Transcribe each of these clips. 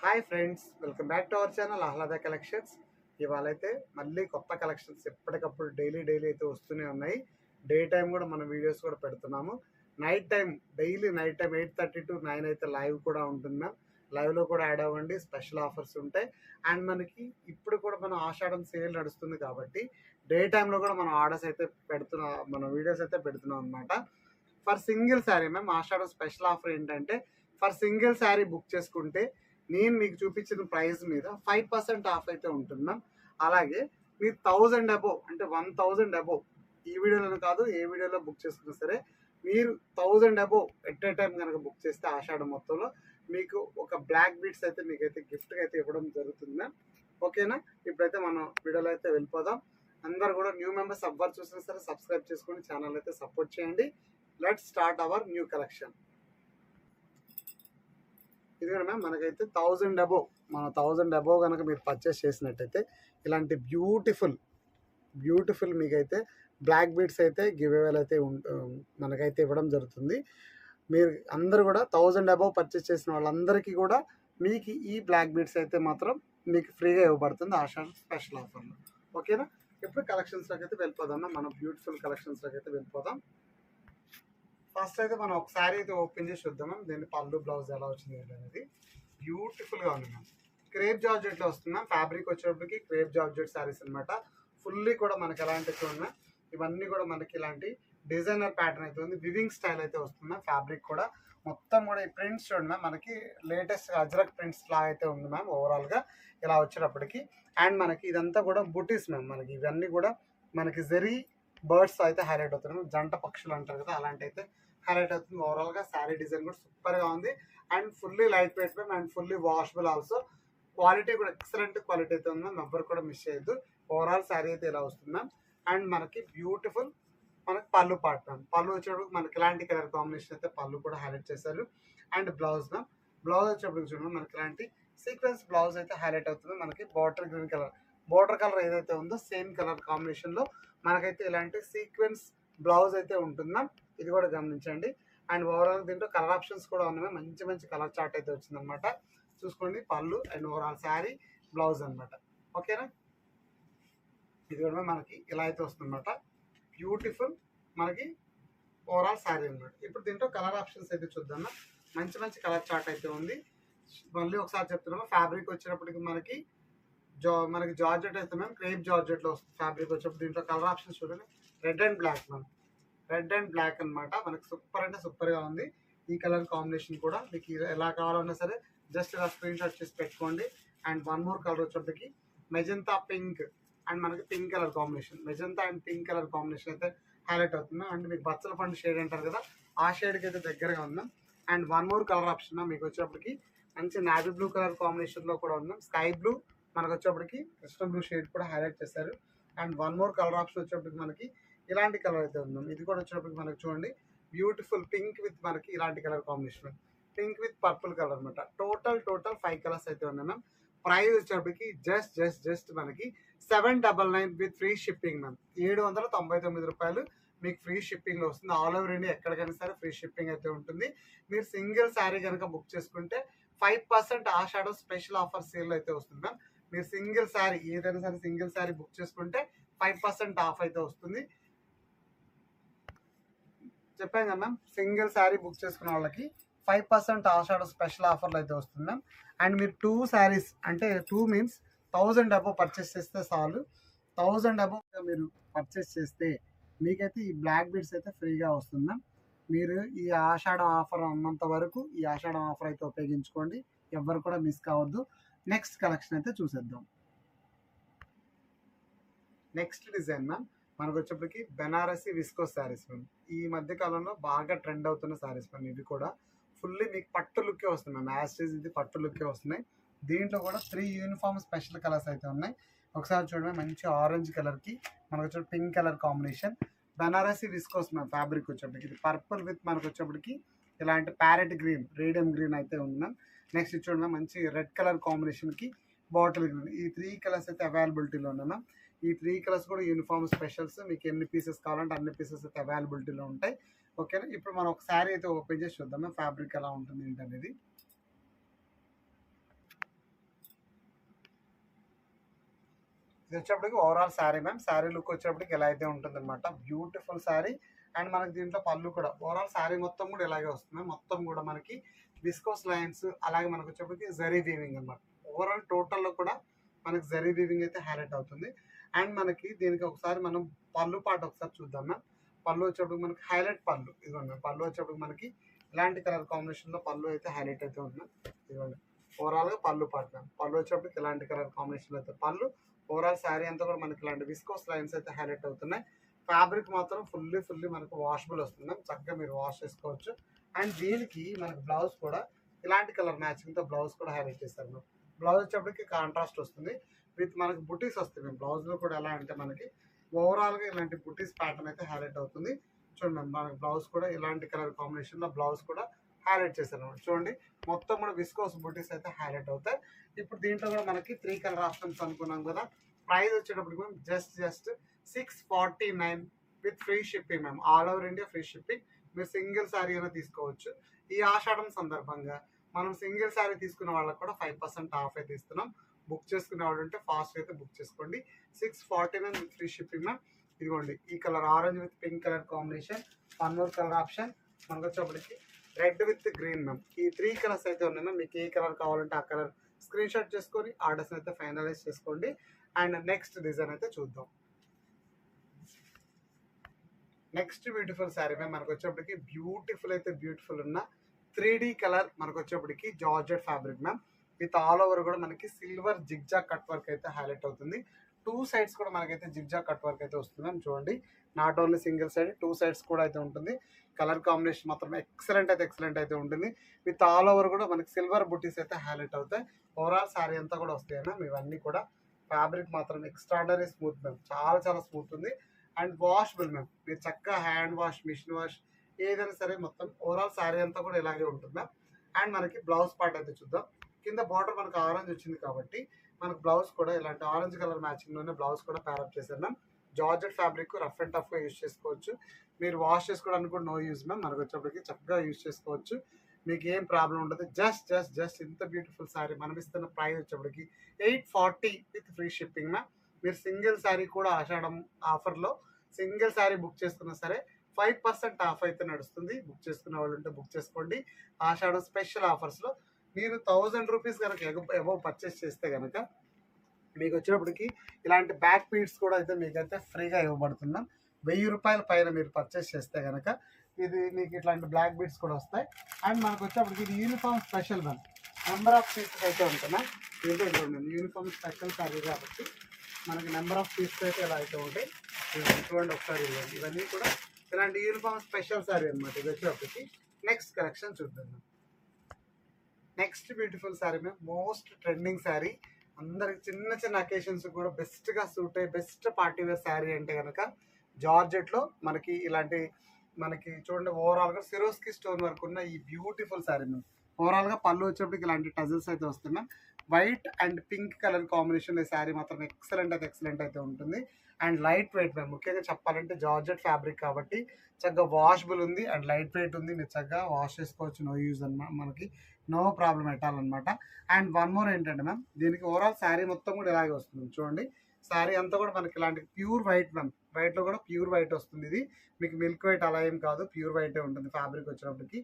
Hi friends, welcome back to our channel Aahlada collections. ఇవాళ అయితే మళ్ళీ కొత్త కలెక్షన్స్ ఎప్పటికప్పుడు డైలీ అయితే వస్తూనే ఉన్నాయి. డే టైం కూడా మనం వీడియోస్ కూడా పెడుతున్నాము. Night time daily night time 8:30 to 9 అయితే లైవ్ కూడా ఉంటుంది మ్యామ్. లైవ్లో కూడా యాడ్ అవ్వండి, స్పెషల్ ఆఫర్స్ ఉంటాయి. అండ్ మనకి ఇప్పుడు కూడా మనం ఆషాఢం సేల్ నడుస్తుంది కాబట్టి డే టైంలో కూడా మనం ఆర్డర్స్ అయితే మన వీడియోస్ అయితే పెడుతున్నాం అనమాట. For single sari ma'am, Ashadham special offer ఏంటంటే ఫర్ సింగిల్ శారీ బుక్ చేసుకుంటే నేను మీకు చూపించిన ప్రైస్ మీద 5% ఆఫ్ అయితే ఉంటుంది మ్యామ్. అలాగే మీరు 1000 అబోవ్ అంటే 1000 అబోవ్ ఈ వీడియోలో కాదు, ఏ వీడియోలో బుక్ చేసుకున్నా సరే మీరు 1000 అబోవ్ ఎట్ ఏ టైం కనుక బుక్ చేస్తే ఆషాఢం మొత్తంలో మీకు ఒక బ్లాక్ బీట్స్ అయితే మీకైతే గిఫ్ట్గా అయితే ఇవ్వడం జరుగుతుంది మ్యామ్. ఓకేనా? ఇప్పుడైతే మనం వీడియోలో అయితే వెళ్ళిపోదాం. అందరు కూడా న్యూ మెంబర్స్ ఎవ్వరు చూసినా సరే సబ్స్క్రైబ్ చేసుకొని ఛానల్ అయితే సపోర్ట్ చేయండి. Let's start our new collection. ఇదిగోండి మ్యామ్, మనకైతే 1000 అబోవ్, మన 1000 అబోవ్ కనుక మీరు పర్చేస్ చేసినట్టయితే ఇలాంటి బ్యూటిఫుల్ మీకైతే బ్లాక్ బీడ్స్ అయితే గివ్ అవేలు అయితే మనకైతే ఇవ్వడం జరుగుతుంది. మీరు అందరూ కూడా 1000 అబోవ్ పర్చేస్ చేసిన వాళ్ళందరికీ కూడా మీకు ఈ బ్లాక్ బీడ్స్ అయితే మాత్రం మీకు ఫ్రీగా ఇవ్వబడుతుంది ఆషాఢం స్పెషల్ ఆఫర్లో. ఓకేనా? ఇప్పుడు కలెక్షన్స్లోకి అయితే వెళ్ళిపోదాం. మనం బ్యూటిఫుల్ కలెక్షన్స్లోకి అయితే వెళ్ళిపోదాం. ఫస్ట్ అయితే మనం ఒక శారీ అయితే ఓపెన్ చేసి చూద్దాం. దీని పళ్ళు బ్లౌజ్ ఎలా వచ్చింది అనేది బ్యూటిఫుల్గా ఉంది మ్యామ్. క్రేప్ జార్జెట్లో వస్తుంది మ్యామ్. ఫ్యాబ్రిక్ వచ్చేటప్పటికి క్రేప్ జార్జెట్ శారీస్ అనమాట. ఫుల్లీ కూడా మనకి ఎలాంటి చూడండి, ఇవన్నీ కూడా మనకి ఇలాంటి డిజైనర్ ప్యాటర్న్ అయితే ఉంది. వివింగ్ స్టైల్ అయితే వస్తుంది మ్యామ్. ఫ్యాబ్రిక్ కూడా మొత్తం కూడా ఈ ప్రింట్స్ చూడండి మ్యామ్, మనకి లేటెస్ట్ అజ్రక్ ప్రింట్స్ లాగా అయితే ఉంది మ్యామ్ ఓవరాల్గా ఇలా వచ్చేటప్పటికి. అండ్ మనకి ఇదంతా కూడా బుటీస్ మ్యామ్. మనకి ఇవన్నీ కూడా మనకి జెరీ బర్డ్స్ అయితే హైలైట్ అవుతున్నాయి. జంట పక్షులు అంటారు కదా, అలాంటి అయితే హైలైట్ అవుతుంది. ఓవరాల్గా శారీ డిజైన్ కూడా సూపర్గా ఉంది. And fully light weight ma'am. And fully washable also. Quality కూడా ఎక్సలెంట్ క్వాలిటీ అయితే ఉంది మ్యామ్. ఎవ్వరు కూడా మిస్ చేయొద్దు. ఓవరాల్ శారీ అయితే ఇలా వస్తుంది మ్యామ్. అండ్ మనకి బ్యూటిఫుల్ మనకి పళ్ళు పార్ట్ మ్యామ్. పళ్ళు వచ్చేటప్పుడు మనకి ఇలాంటి కలర్ కాంబినేషన్ అయితే పళ్ళు కూడా హైలైట్ చేశారు. అండ్ బ్లౌజ్ మ్యామ్, బ్లౌజ్ వచ్చేటప్పుడు చూడండి మనకి ఇలాంటి సీక్వెన్స్ బ్లౌజ్ అయితే హైలైట్ అవుతుంది. మనకి border green colour, border colour ఏదైతే ఉందో సేమ్ కలర్ కాంబినేషన్లో మనకైతే ఇలాంటి సీక్వెన్స్ బ్లౌజ్ అయితే ఉంటుంది మ్యామ్. ఇది కూడా గమనించండి. అండ్ ఓవరాల్ దీంట్లో కలర్ ఆప్షన్స్ కూడా ఉన్నాయి. మంచి మంచి కలర్ చార్ట్ అయితే వచ్చింది అనమాట. చూసుకోండి పళ్ళు అండ్ ఓవరాల్ శారీ బ్లౌజ్ అనమాట. ఓకేనా? ఇది కూడా మనకి ఇలా అయితే వస్తుంది అనమాట. బ్యూటిఫుల్ మనకి ఓవరాల్ శారీ అనమాట. ఇప్పుడు దీంట్లో కలర్ ఆప్షన్స్ అయితే చూద్దాం. మంచి మంచి కలర్ చార్ట్ అయితే ఉంది. మళ్ళీ ఒకసారి చెప్తున్నాము. ఫ్యాబ్రిక్ వచ్చేటప్పటికి మనకి జార్జెట్ అయితే మ్యామ్ క్రేప్ జార్జెట్లో వస్తుంది ఫ్యాబ్రిక్ వచ్చేటప్పుడు. దీంట్లో కలర్ ఆప్షన్స్ చూడండి, red and black ma'am. Red and black అనమాట. మనకి సూపర్ అంటే సూపర్గా ఉంది. ఈ కలర్ కాంబినేషన్ కూడా మీకు ఎలా కావాలన్నా సరే జస్ట్ ఇలా స్క్రీన్ షాట్ చేసి పెట్టుకోండి. అండ్ వన్ మోర్ కలర్ వచ్చేప్పటికి మెజంతా పింక్ అండ్ మనకి pink colour combination, magenta and pink colour combination అయితే హైలైట్ అవుతుంది. అండ్ మీకు బచ్చల పండు షేడ్ అంటారు కదా, ఆ షేడ్కి అయితే దగ్గరగా ఉందాం. And one more colour option మీకు వచ్చేప్పటికి మంచి నావీ బ్లూ కలర్ కాంబినేషన్లో కూడా ఉందాం. స్కై బ్లూ మనకు వచ్చేప్పటికి కృష్ణ బ్లూ షేడ్ కూడా హైలైట్ చేశారు. And one more colour option వచ్చేప్పటికి మనకి ఇలాంటి కలర్ అయితే ఉందాం. ఇది కూడా వచ్చినప్పటికి మనకి చూడండి బ్యూటిఫుల్ పింక్ విత్ మనకి ఇలాంటి colour combination, pink with purple colour అనమాట. టోటల్ 5 కలర్స్ అయితే ఉన్నాయి మ్యామ్. ప్రైస్ వచ్చేప్పటికి జస్ట్ మనకి 799 విత్ ఫ్రీ షిప్పింగ్ మ్యామ్. 799 రూపాయలు మీకు ఫ్రీ షిప్పింగ్లో వస్తుంది. ఆల్ ఓవర్ ఇండియా ఎక్కడికైనా సరే ఫ్రీ షిప్పింగ్ అయితే ఉంటుంది. మీరు సింగిల్ శారీ కనుక బుక్ చేసుకుంటే 5% ఆషాఢం స్పెషల్ ఆఫర్ సేల్ అయితే వస్తుంది మ్యామ్. మీరు సింగిల్ శారీ ఏదైనా సరే సింగిల్ శారీ బుక్ చేసుకుంటే 5% ఆఫ్ అయితే వస్తుంది. చెప్పాను కదా మ్యామ్, సింగిల్ శారీ బుక్ చేసుకున్న వాళ్ళకి 5% ఆషాఢం స్పెషల్ ఆఫర్లు అయితే వస్తుంది మ్యామ్. అండ్ మీరు 2 శారీస్ అంటే 2 మీన్స్ 1000 అబోవ్ పర్చేస్ చేస్తే చాలు. 1000 అబోవ్ మీరు పర్చేస్ చేస్తే మీకైతే ఈ బ్లాక్ బీడ్స్ అయితే ఫ్రీగా వస్తుంది మ్యామ్. మీరు ఈ ఆషాఢం ఆఫర్ ఉన్నంత వరకు ఈ ఆషాఢం ఆఫర్ అయితే ఉపయోగించుకోండి. ఎవరు కూడా మిస్ కావద్దు. నెక్స్ట్ కలెక్షన్ అయితే చూసేద్దాం. నెక్స్ట్ డిజైన్ మ్యామ్ మనకు వచ్చేప్పటికి బెనారసీ విస్కోస్ శారీస్ మ్యామ్. ఈ మధ్య కాలంలో బాగా ట్రెండ్ అవుతున్న శారీస్ మ్యామ్. ఇవి కూడా ఫుల్లీ మీకు పట్టు లుక్కే వస్తుంది మ్యామ్. యాస్టేజ్ ఇది పట్టు లుక్కే వస్తున్నాయి. దీంట్లో కూడా 3 యూనిఫామ్ స్పెషల్ కలర్స్ అయితే ఉన్నాయి. ఒకసారి చూడండి, మంచి ఆరెంజ్ కలర్కి మనకు వచ్చే pink colour combination. Banarasi viscose ma'am. Fabric వచ్చేప్పటికి ఇది పర్పుల్ విత్ మనకు వచ్చేప్పటికి ఇలాంటి ప్యారెట్ గ్రీన్, రేడియం గ్రీన్ అయితే ఉంది మ్యామ్. నెక్స్ట్ చూడండి మంచి రెడ్ కలర్ కాంబినేషన్కి బాటిల్ గ్రీన్. ఈ 3 కలర్స్ అయితే అవైలబిలిటీలో ఉన్నాయి మ్యామ్. ఈ 3 కలర్స్ కూడా యూనిఫామ్ స్పెషల్స్. మీకు ఎన్ని పీసెస్ కావాలంటే అన్ని పీసెస్ అయితే అవైలబిలిటీలో ఉంటాయి. ఓకేనా? ఇప్పుడు మనం ఒక శారీ అయితే ఓపెన్ చేసి చూద్దాం ఫ్యాబ్రిక్ ఎలా ఉంటుంది ఏంటనేది. ఇది వచ్చేప్పటికి overall sari ma'am. Sari look వచ్చేప్పటికి ఇలా అయితే ఉంటుంది అనమాట. బ్యూటిఫుల్ శారీ. అండ్ మనకి దీంట్లో పళ్ళు కూడా ఓవరాల్ శారీ మొత్తం కూడా ఇలాగే వస్తుంది. మొత్తం కూడా మనకి విస్కోస్ లైన్స్, అలాగే మనకు వచ్చేప్పటికి జరీ వీవింగ్ అనమాట. ఓవరాల్ టోటల్లో కూడా మనకి జరీ వీవింగ్ అయితే హైలైట్ అవుతుంది. అండ్ మనకి దీనికి ఒకసారి మనం పళ్ళు పాట ఒకసారి చూద్దాం మ్యామ్. పళ్ళు వచ్చేప్పటికి మనకి హైలైట్ పళ్ళు ఇదిగోండి. పళ్ళు వచ్చేప్పటికి మనకి ఇలాంటి కలర్ కాంబినేషన్లో పళ్ళు అయితే హైలైట్ అయితే ఉంది. ఇదిగోండి ఓవరాల్గా పళ్ళు పాట మ్యామ్. పళ్ళు వచ్చేప్పటికి ఇలాంటి కలర్ కాంబినేషన్లో అయితే పళ్ళు. ఓవరాల్ శారీ అంతా కూడా మనకి ఇలాంటి విస్కోస్ లైన్స్ అయితే హైలైట్ అవుతున్నాయి. ఫ్యాబ్రిక్ మాత్రం ఫుల్లీ మనకు వాషబుల్ వస్తుంది. చక్కగా మీరు వాష్ చేసుకోవచ్చు. అండ్ దీనికి మనకి బ్లౌజ్ కూడా ఇలాంటి కలర్ మ్యాచింగ్తో బ్లౌజ్ కూడా హైలైట్ చేస్తారు మ్యామ్. బ్లౌజ్ వచ్చేప్పటికి కాంట్రాస్ట్ వస్తుంది విత్ మనకి బుటీస్ వస్తాయి మ్యామ్. బ్లౌజ్లో కూడా ఎలా అంటే మనకి ఓవరాల్గా ఇలాంటి బుటీస్ ప్యాటర్న్ అయితే హైలైట్ అవుతుంది. చూడండి మ్యామ్, మనకి బ్లౌజ్ కూడా ఇలాంటి కలర్ కాంబినేషన్లో బ్లౌజ్ కూడా హైలైట్ చేశారు అన్నమాట. చూడండి మొత్తం కూడా విస్కోస్ బుటీస్ అయితే హైలైట్ అవుతాయి. ఇప్పుడు దీంట్లో కూడా మనకి 3 కలర్ ఆప్షన్స్ అనుకున్నాం కదా. ప్రైస్ వచ్చేటప్పటికి మేము just 649 with free shipping ma'am. All over India free shipping. మీరు సింగిల్ శారీ అయినా తీసుకోవచ్చు. ఈ ఆషాఢం సందర్భంగా మనం సింగిల్ శారీ తీసుకున్న వాళ్ళకి కూడా 5% ఆఫ్ అయితే ఇస్తున్నాం. బుక్ చేసుకునే వాళ్ళు ఉంటే ఫాస్ట్ అయితే బుక్ చేసుకోండి. 649 విత్ ఫ్రీ షిప్పింగ్ మ్యామ్. ఇదిగోండి ఈ colour orange with pink colour combination. 1 more colour option మనకు వచ్చేప్పటికి రెడ్ విత్ గ్రీన్ మ్యామ్. ఈ 3 కలర్స్ అయితే ఉన్నాయి మ్యామ్. మీకు ఏ కలర్ కావాలంటే ఆ కలర్ స్క్రీన్ షాట్ చేసుకొని ఆర్డర్స్ అయితే ఫైనలైజ్ చేసుకోండి. అండ్ నెక్స్ట్ డిజైన్ అయితే చూద్దాం. Next beautiful sari ma'am. మనకు వచ్చేప్పటికి బ్యూటిఫుల్ ఉన్న 3D కలర్ మనకు వచ్చేప్పటికి georgette fabric ma'am. With all over కూడా మనకి సిల్వర్ జిగ్జాగ్ కట్ వర్క్ అయితే హైలైట్ అవుతుంది. 2 సైడ్స్ కూడా మనకైతే జిగ్జాగ్ కట్ వర్క్ అయితే వస్తుంది మ్యామ్. చూడండి not only single side, 2 sides కూడా అయితే ఉంటుంది. కలర్ కాంబినేషన్ మాత్రం ఎక్సలెంట్ అయితే ఉంటుంది. విత్ ఆల్ ఓవర్ కూడా మనకి సిల్వర్ బుటీస్ అయితే హైలైట్ అవుతాయి. ఓవరాల్ శారీ అంతా కూడా వస్తాయి మ్యామ్. ఇవన్నీ కూడా ఫ్యాబ్రిక్ మాత్రం ఎక్స్ట్రాడనరీ స్మూత్ మ్యామ్. చాలా స్మూత్ ఉంది. And washable ma'am. మీరు చక్కగా హ్యాండ్ వాష్, మిషన్ వాష్ ఏదైనా సరే మొత్తం ఓవరాల్ శారీ అంతా కూడా ఇలాగే ఉంటుంది మ్యామ్. అండ్ మనకి బ్లౌజ్ పార్ట్ అయితే చూద్దాం. కింద బార్డర్ మనకు ఆరెంజ్ వచ్చింది కాబట్టి మనకు బ్లౌజ్ కూడా ఇలాంటి ఆరెంజ్ కలర్ మ్యాచింగ్లోనే బ్లౌజ్ కూడా ప్యారప్ చేశారు ma'am. Georgette fabric rough and టఫ్గా యూజ్ చేసుకోవచ్చు. మీరు వాష్ చేసుకోవడానికి కూడా నో యూజ్ మ్యామ్. మనకు వచ్చేప్పటికి చక్కగా యూజ్ చేసుకోవచ్చు. మీకు ఏం ప్రాబ్లం ఉండదు. జస్ట్ ఇంత బ్యూటిఫుల్ శారీ మనం ఇస్తున్న ప్రైస్ వచ్చేప్పటికి 840 విత్ ఫ్రీ షిప్పింగ్ మ్యామ్. మీరు సింగిల్ శారీ కూడా ఆషాఢం ఆఫర్లో సింగిల్ శారీ బుక్ చేసుకున్నా సరే 5% ఆఫ్ అయితే నడుస్తుంది. బుక్ చేసుకునే వాళ్ళు ఉంటే బుక్ చేసుకోండి. ఆషాఢం స్పెషల్ ఆఫర్స్లో మీరు 1000 రూపీస్ కనుక అబౌవ్ పర్చేస్ చేస్తే కనుక మీకు వచ్చేటప్పటికి ఇలాంటి బ్యాక్ బీడ్స్ కూడా అయితే మీకైతే ఫ్రీగా ఇవ్వబడుతున్నాం. 1000 రూపాయల పైన మీరు పర్చేస్ చేస్తే కనుక ఇది మీకు ఇట్లాంటి బ్లాక్ బీడ్స్ కూడా వస్తాయి. అండ్ మనకు వచ్చేప్పటికి ఇది uniform special ma'am. Number of pieces అయితే ఉంటున్నాయి. దీంట్లో చూడండి యూనిఫామ్ స్పెషల్ శారీ కాబట్టి మనకి నెంబర్ ఆఫ్ పీసెస్ అయితే ఇలా అయితే ఉంటాయి. చూడండి ఒకసారి ఇవన్నీ కూడా ఇలాంటి యూనిఫామ్ స్పెషల్ శారీ అనమాట. ఇది వచ్చేప్పటికి నెక్స్ట్ కలెక్షన్ చూద్దాం. Next beautiful sari ma'am. Most trending sari. అందరికి చిన్న అకేషన్స్ కూడా బెస్ట్గా సూట్ అయ్యే బెస్ట్ పార్టీ వేర్ శారీ అంటే కనుక జార్జెట్లో మనకి ఇలాంటి మనకి చూడండి ఓవరాల్గా సిరోస్కి స్టోన్ వర్క్ ఉన్న ఈ బ్యూటిఫుల్ శారీ మ్యామ్. ఓవరాల్గా పళ్ళు వచ్చేప్పటికి ఇలాంటి టజల్స్ అయితే వస్తున్నాయి. White and pink colour combination ఈ శారీ మాత్రం ఎక్సలెంట్ అయితే ఉంటుంది. And light weight ma'am. ముఖ్యంగా చెప్పాలంటే జార్జెట్ ఫ్యాబ్రిక్ కాబట్టి చక్కగా వాషబుల్ ఉంది అండ్ లైట్ వెయిట్ ఉంది. మీరు చక్కగా వాష్ చేసుకోవచ్చు. నో యూజ్ అనమాట. మనకి నో ప్రాబ్లం పెట్టాలన్నమాట. అండ్ 1 మోర్ ఏంటంటే మ్యామ్, దీనికి ఓవరాల్ శారీ మొత్తం కూడా ఇలాగే వస్తుంది. చూడండి శారీ అంతా కూడా మనకి ఇలాంటి ప్యూర్ వైట్ మ్యామ్. వైట్లో కూడా ప్యూర్ వైట్ వస్తుంది. ఇది మీకు మిల్క్ వైట్ అలా ఏం కాదు, ప్యూర్ వైటే ఉంటుంది. ఫ్యాబ్రిక్ వచ్చినప్పటికి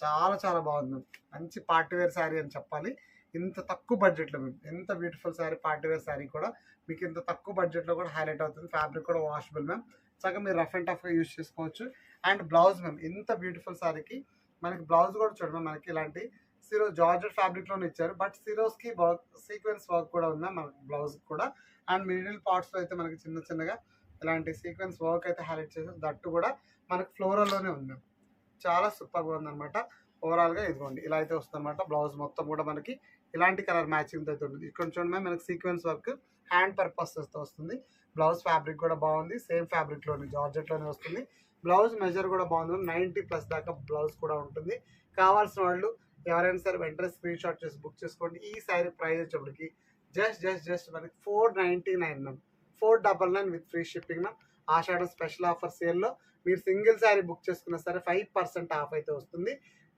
చాలా బాగుంది మ్యామ్. మంచి పార్టీ వేర్ శారీ అని చెప్పాలి. ఇంత తక్కువ బడ్జెట్లో మ్యామ్. ఎంత beautiful sari, party wear sari కూడా మీకు ఇంత తక్కువ బడ్జెట్లో కూడా హైలైట్ అవుతుంది. ఫ్యాబ్రిక్ కూడా వాషబుల్ మ్యామ్. చక్కగా మీరు రఫ్ అండ్ టఫ్గా యూజ్ చేసుకోవచ్చు. అండ్ బ్లౌజ్ మ్యామ్, ఇంత బ్యూటిఫుల్ శారీకి మనకి బ్లౌజ్ కూడా చూడండి మనకి ఇలాంటి జార్జెట్ ఫ్యాబ్రిక్లోనే ఇచ్చారు. But Swarovski work, sequence work కూడా ఉంది మనకి బ్లౌజ్ కూడా. అండ్ మిడిల్ పార్ట్స్లో అయితే మనకి చిన్నగా ఇలాంటి సీక్వెన్స్ వర్క్ అయితే హైలైట్ చేశారు. దట్టు కూడా మనకి ఫ్లోరల్లోనే ఉంది. చాలా సూపర్గా ఉందన్నమాట. ఓవరాల్గా ఇదిగోండి ఇలా అయితే వస్తుంది అనమాట. బ్లౌజ్ మొత్తం కూడా మనకి ఇలాంటి కలర్ మ్యాచింగ్ అయితే ఉంటుంది. ఇక్కడ చూడండి మనకి సీక్వెన్స్ వర్క్ హ్యాండ్ పర్పస్ వస్తుంది. బ్లౌజ్ ఫ్యాబ్రిక్ కూడా బాగుంది. సేమ్ ఫ్యాబ్రిక్లోనే జార్జెట్లోనే వస్తుంది. బ్లౌజ్ మెజర్ కూడా బాగుంది. 90+ దాకా బ్లౌజ్ కూడా ఉంటుంది. కావాల్సిన వాళ్ళు ఎవరైనా సరే వెంటనే స్క్రీన్ షాట్ చేసి బుక్ చేసుకోండి. ఈ శారీ ప్రైస్ వచ్చేప్పటికి జస్ట్ మనకి 499 ma'am. 499 with free shipping ma'am. Ashadham special offer సేల్లో మీరు సింగిల్ శారీ బుక్ చేసుకున్నా సరే 5% ఆఫ్ అయితే వస్తుంది.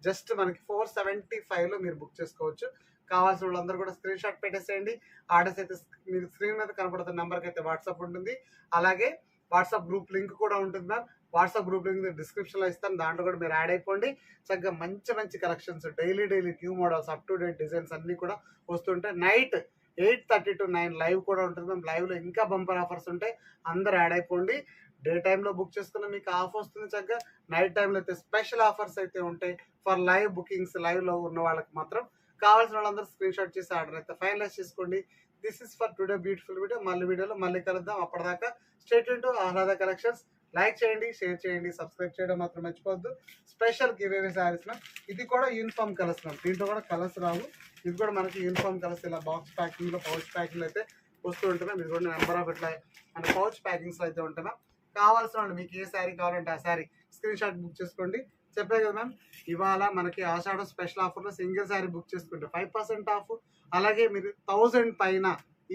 జస్ట్ మనకి 475లో మీరు బుక్ చేసుకోవచ్చు. కావాల్సిన వాళ్ళందరూ కూడా స్క్రీన్ షాట్ పెట్టేసేయండి. ఆర్డర్స్ అయితే మీరు స్క్రీన్ మీద కనపడుతున్న నెంబర్కి అయితే వాట్సాప్ ఉంటుంది. అలాగే వాట్సాప్ గ్రూప్ లింక్ కూడా ఉంటుంది మ్యామ్. వాట్సాప్ గ్రూప్ లింక్ డిస్క్రిప్షన్లో ఇస్తాను, దాంట్లో కూడా మీరు యాడ్ అయిపోండి. చక్కగా మంచి మంచి collections, daily new models, up to date designs అన్నీ కూడా వస్తుంటాయి. నైట్ 8:30 to 9 లైవ్ కూడా ఉంటుంది మ్యామ్. లైవ్లో ఇంకా బంపర్ ఆఫర్స్ ఉంటాయి, అందరు యాడ్ అయిపోండి. డే టైంలో బుక్ చేసుకున్న మీకు ఆఫ్ వస్తుంది చక్కగా. నైట్ టైంలో అయితే స్పెషల్ ఆఫర్స్ అయితే ఉంటాయి ఫర్ లైవ్ బుకింగ్స్. లైవ్లో ఉన్న వాళ్ళకి మాత్రం కావాల్సిన వాళ్ళందరూ స్క్రీన్ షాట్ చేసి ఆర్డర్ అయితే ఫైనలైజ్ చేసుకోండి. This is for today beautiful video. వీడియోలో మళ్ళీ కలుద్దాం. అప్పటిదాకా stay tune to Aahlada collections. Like చేయండి, షేర్ చేయండి, సబ్స్క్రైబ్ చేయడం మాత్రం మర్చిపోవద్దు. Special giveaway saris ma'am. ఇది కూడా యూనిఫామ్ కలర్స్ మ్యామ్, దీంట్లో కూడా కలర్స్ రావు. ఇది కూడా మనకి యూనిఫామ్ కలర్స్ ఇలా బాక్స్ ప్యాకింగ్లో, పౌచ్ ప్యాకింగ్లో అయితే వస్తూ ఉంటుంది మ్యామ్. ఇది కూడా నెంబర్ ఆఫ్ ఇట్లా మన పౌచ్ ప్యాకింగ్స్లో అయితే ఉంటాయి మ్యామ్. కావాల్సిన వాళ్ళు మీకు ఏ శారీ కావాలంటే ఆ శారీ స్క్రీన్ షాట్ బుక్ చేసుకోండి. చెప్పే కదా మ్యామ్, ఇవాళ మనకి ఆషాఢం స్పెషల్ ఆఫర్లో సింగిల్ శారీ బుక్ చేసుకుంటే 5% ఆఫ్. అలాగే మీరు 1000 పైన,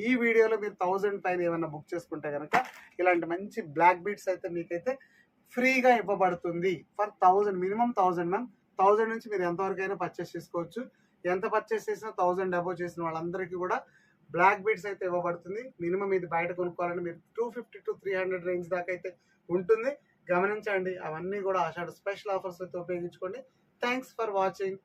ఈ వీడియోలో మీరు 1000 పైన ఏమైనా బుక్ చేసుకుంటే కనుక ఇలాంటి మంచి బ్లాక్ బీడ్స్ అయితే మీకైతే ఫ్రీగా ఇవ్వబడుతుంది. For 1000, minimum 1000 ma'am. 1000 నుంచి మీరు ఎంతవరకు అయినా పర్చేస్ చేసుకోవచ్చు. ఎంత పర్చేస్ చేసినా 1000 అబోవ్ చేసిన వాళ్ళందరికీ కూడా బ్లాక్ బీడ్స్ అయితే ఇవ్వబడుతుంది. మినిమం ఇది బయట కొనుక్కోవాలని మీరు 250 to 300 రేంజ్ దాకా అయితే ఉంటుంది. గమనించండి, అవన్నీ కూడా ఆషాఢ స్పెషల్ ఆఫర్స్ అయితే ఉపయోగించుకోండి. Thanks for watching.